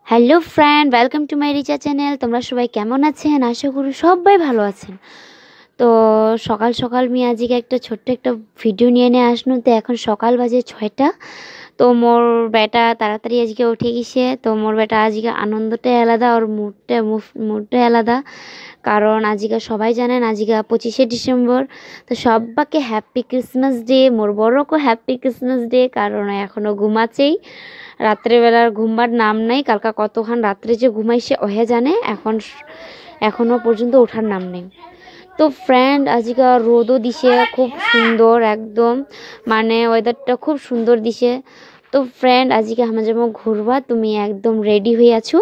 Hello friend, welcome to my Richa channel. তোমরা সবাই কেমন আছেন? আশা করি সবাই ভালো আছেন। তো সকাল সকাল আমি আজকে একটা ছোট্ট একটা ভিডিও নিয়ে আসনু। তো এখন সকাল বাজে 6টা। তো মোর বেটা তাড়াতাড়ি আজকে উঠে গেছে। তো মোর বেটা আজকে আনন্দটাই আলাদা, ওর মুডটাই আলাদা। কারণ আজকে সবাই জানেন আজকে 25শে ডিসেম্বর। তো সবাইকে হ্যাপি ক্রিসমাস ডে, মোর বড়কে হ্যাপি ক্রিসমাস ডে। কারণ এখনও ঘুমাচ্ছেই, রাত্রেবেলার ঘুমবার নাম নাই। কালকা কতক্ষণ রাত্রে যে ঘুমাইছে ওহে জানে, এখনও পর্যন্ত ওঠার নাম নেই। তো ফ্রেন্ড আজকে রোদও দিছে খুব সুন্দর, একদম মানে ওয়েদারটা খুব সুন্দর দিছে। তো ফ্রেন্ড আজকে আমরা যাবো ঘুরবা। তুমি একদম রেডি হয়ে আছো?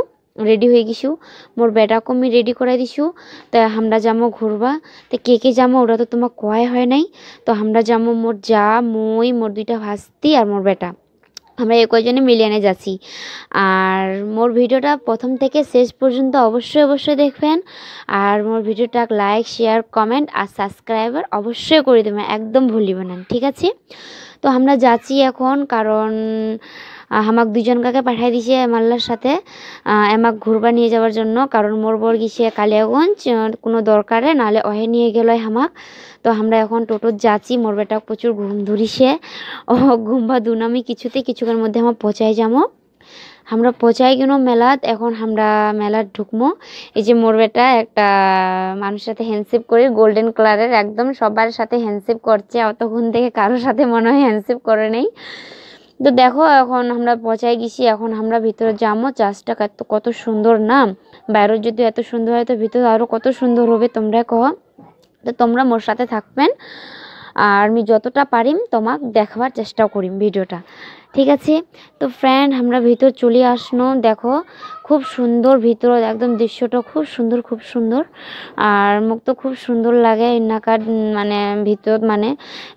রেডি হয়ে গেছু? মোর বেটাকে আমি রেডি করাই দিছু। তো আমরা যাবো ঘুরবা। তো কে কে যাবো ওটা তো তোমার কয় হয় নাই। তো আমরা যাবো মোর যা, মুই, মোর দুইটা ভাস্তি আর মোর বেটা। আমরা এই কয়জনে মিলিয়ে যাচ্ছি। আর মোর ভিডিওটা প্রথম থেকে শেষ পর্যন্ত অবশ্যই দেখবেন। আর মোর ভিডিওটা লাইক, শেয়ার, কমেন্ট আর সাবস্ক্রাইবার অবশ্যই করে দেবেন, একদম ভুলিবেন না, ঠিক আছে? তো আমরা যাচ্ছি এখন, কারণ আমাক দুজনকাকে পাঠিয়ে দিছে মাল্লার সাথে আমাক ঘুরবা নিয়ে যাওয়ার জন্য। কারণ মোর বর গিয়েছে কালিয়াগঞ্জ কোনো দরকারে, নালে ওহে নিয়ে গেল আমাক। তো আমরা এখন টোটোত যাচ্ছি। মোর বেটা প্রচুর ঘুম ধরিছে, ও ঘুমবা দুনামি কিছুক্ষণের মধ্যে আমরা পৌঁছাই যাবো। আমরা পৌঁছাই গেল মেলাত। এখন আমরা মেলাত ঢুকবো। এই যে মোর বেটা একটা মানুষের সাথে হ্যান্ডশেক করে, গোল্ডেন কালারের, একদম সবার সাথে হ্যান্ডশেক করছে। অতক্ষণ থেকে কারোর সাথে মনে হয় হ্যান্ডশেক করে নেই। তো দেখো এখন আমরা পৌঁছাই গেছি। এখন আমরা ভিতরে যাবো। চার্চটা কত সুন্দর না, বাইরে যদি এত সুন্দর হয় তো ভিতরে আরও কত সুন্দর হবে, তোমরা কহ। তো তোমরা মোর সাথে থাকবেন, আর আমি যতটা পারিম তোমাক দেখবার চেষ্টা করিম ভিডিওটা, ঠিক আছে? তো ফ্রেন্ড আমরা ভিতর চলে আসনো। দেখো খুব সুন্দর ভিতর, একদম দৃশ্যটা খুব সুন্দর। আর মুখ তো খুব সুন্দর লাগে এনাকার, মানে ভিতর, মানে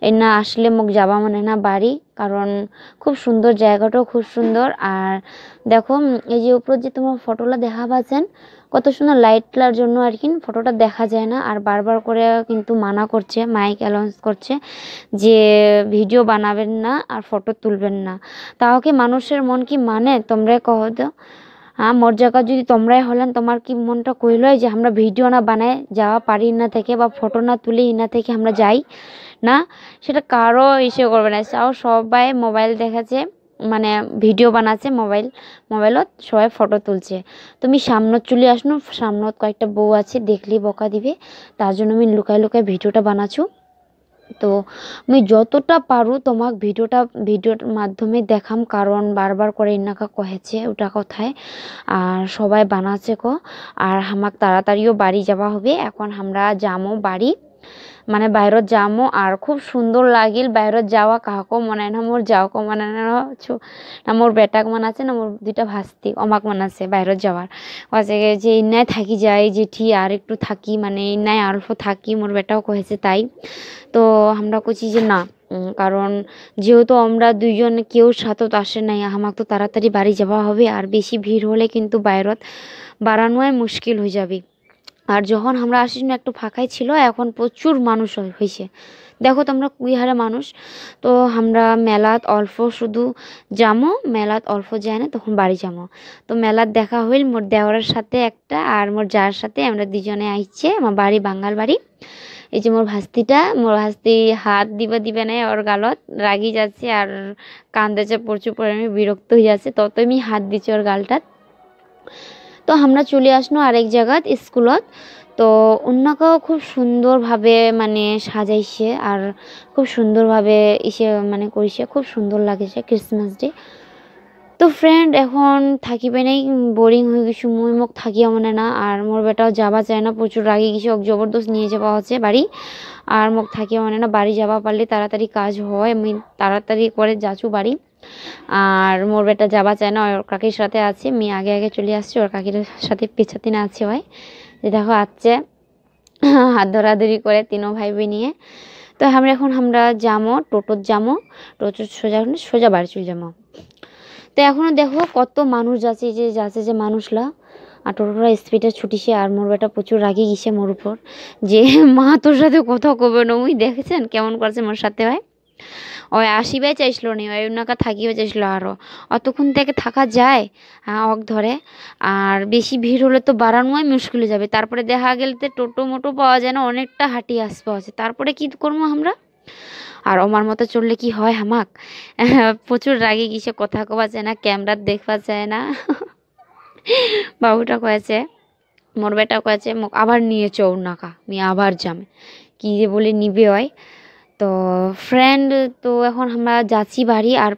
এনা আসলে মুখ যাবা মানে না বাড়ি। কারণ খুব সুন্দর, জায়গাটাও খুব সুন্দর। আর দেখো এই যে উপর যে তোমার ফটোটা দেখা পাচ্ছেন, কত সুন্দর লাইটলার জন্য আর কি ফটোটা দেখা যায় না। আর বারবার করে কিন্তু মানা করছে, মাইক অ্যানাউন্স করছে যে ভিডিও বানাবেন না আর ফটো তুলবেন না। তাও কি মানুষের মন কি মানে, তোমরাই কহ তো? হ্যাঁ, মোর জায়গা যদি তোমরাই হলেন, তোমার কি মনটা কইল যে আমরা ভিডিও না বানায় যাওয়া পারি না থেকে, বা ফটো না তুলি না থেকে আমরা যাই না? সেটা কারো ইসে করবে না। তাও সবাই মোবাইল দেখাচ্ছে, মানে ভিডিও বানাচ্ছে মোবাইলত, সবাই ফটো তুলছে। তুমি সামনত চলে আসনো, সামনত কয়েকটা বউ আছে, দেখলেই বকা দিবে। তার জন্য আমি লুকায় ভিডিওটা বানাচ্ছু। তো আমি যতটা পারু তোমাক ভিডিওর মাধ্যমে দেখাম, কারণ বারবার করে ইনাকা কহেছে ওটা কথায়, আর সবাই বানাচ্ছে আর আমাক তাড়াতাড়িও বাড়ি যাওয়া হবে। এখন আমরা যামো বাড়ি, মানে বাইরত যামো। আর খুব সুন্দর লাগিল বাইরত যাওয়া। কাহাকেও মনে না, মোর যাওয়াকেও মনে না, না মোর বেটাক মানাছে, না মোর দুইটা ভাস্তি অমাক মানাছে বাইরত যাওয়ার। কাছে যে ইন্নায় থাকি যায় জেঠি, আর একটু থাকি, মানে ইন্নায় অল্প থাকি, মোর বেটাও কহেছে তাই। তো আমরা কইছি যে না, কারণ যেহেতু আমরা দুইজন কেউ সাথত আসে নাই, আমাকে তো তাড়াতাড়ি বাড়ি যাওয়া হবে। আর বেশি ভিড় হলে কিন্তু বাইরত বাড়ানোই মুশকিল হয়ে যাবে। আর যখন আমরা আসি একটু ফাঁকাই ছিল, এখন প্রচুর মানুষ হয়েছে। দেখো তোমরা কুই হারে মানুষ। তো আমরা মেলাত অল্প শুধু যামো, মেলাত অল্প যায় না, তখন বাড়ি যাবো। তো মেলাত দেখা হইল মোর দেওয়ারের সাথে একটা, আর মোর যার সাথে আমরা দুজনে আইছে। আমার বাড়ি বাঙ্গাল বাড়ি। এই যে মোর ভাস্তি হাত দিবে না, ওর গালত রাগি যাচ্ছে আর কান্দেছে প্রচুর পরিমাণে, বিরক্ত হয়ে যাচ্ছে। তত আমি হাত দিচ্ছি ওর গালটাত। তো আমরা চলে আসনো আরেক জায়গাত স্কুলত। তো অন্যকেও খুব সুন্দরভাবে মানে সাজাইছে, আর খুব সুন্দরভাবে ইসে মানে করিছে, খুব সুন্দর লাগেছে ক্রিসমাস ডে। তো ফ্রেন্ড এখন থাকিবে নাই, বোরিং হয়ে গেছি মুই, মোক থাকিয়া মানে না। আর মোর বেটাও যাবা চায় না, প্রচুর রাগি গেছে, ওকে জবরদস্ত নিয়ে যাওয়া হচ্ছে বাড়ি। আর মোক থাকিয়া মানে না, বাড়ি যাওয়া পারলে তাড়াতাড়ি কাজ হয়, আমি তাড়াতাড়ি করে যাচ্ছু বাড়ি। আর মোর বেটা যাবা চায় না, ওর কাকির সাথে আছে। মেয়ে আগে চলে আসছে, ওর কাকির সাথে পেছাতে না আছে হয় যে দেখো আসছে, হাত ধরাধরি করে তিনও ভাই বোন নিয়ে। তো আমরা যাবো টোটোত, সোজা বাড়ি চলে যাবো। তো এখনো দেখো কত মানুষ যাচ্ছে যে মানুষলা, আর টোটোটা স্পিডে ছুটিছে। আর মোর বেটা প্রচুর রাগি গেছে মোর উপর, যে মা তোর সাথে কথা কবে না, ওই দেখেছেন কেমন করছে মোর সাথে হয়। ওই আসিবাই চাইছিল নি, ওই নাকা থাকিবে চাইছিল আরও। অতক্ষণ থেকে থাকা যায় অক ধরে? আর বেশি ভিড় হলে তো বাড়ানোই মুশকিল হয়ে যাবে। তারপরে দেখা গেলে তো টোটো মোটো পাওয়া যায় না, অনেকটা হাঁটিয়ে আসতে আছে। তারপরে কি করবো আমরা? আর আমার মতো চললে কি হয় হামাক? প্রচুর রাগে গিয়ে কথা কওয়া যায় না, ক্যামেরা দেখবা যায় না। বাবুটা কয়েছে, মোর বেটা কয়েছে মোক আবার নিয়ে চৌ নাকা, আমি আবার যামে কি যে বলে নিবে হয়। তো ফ্রেন্ড, তো এখন আমরা যাচ্ছি বাড়ি। আর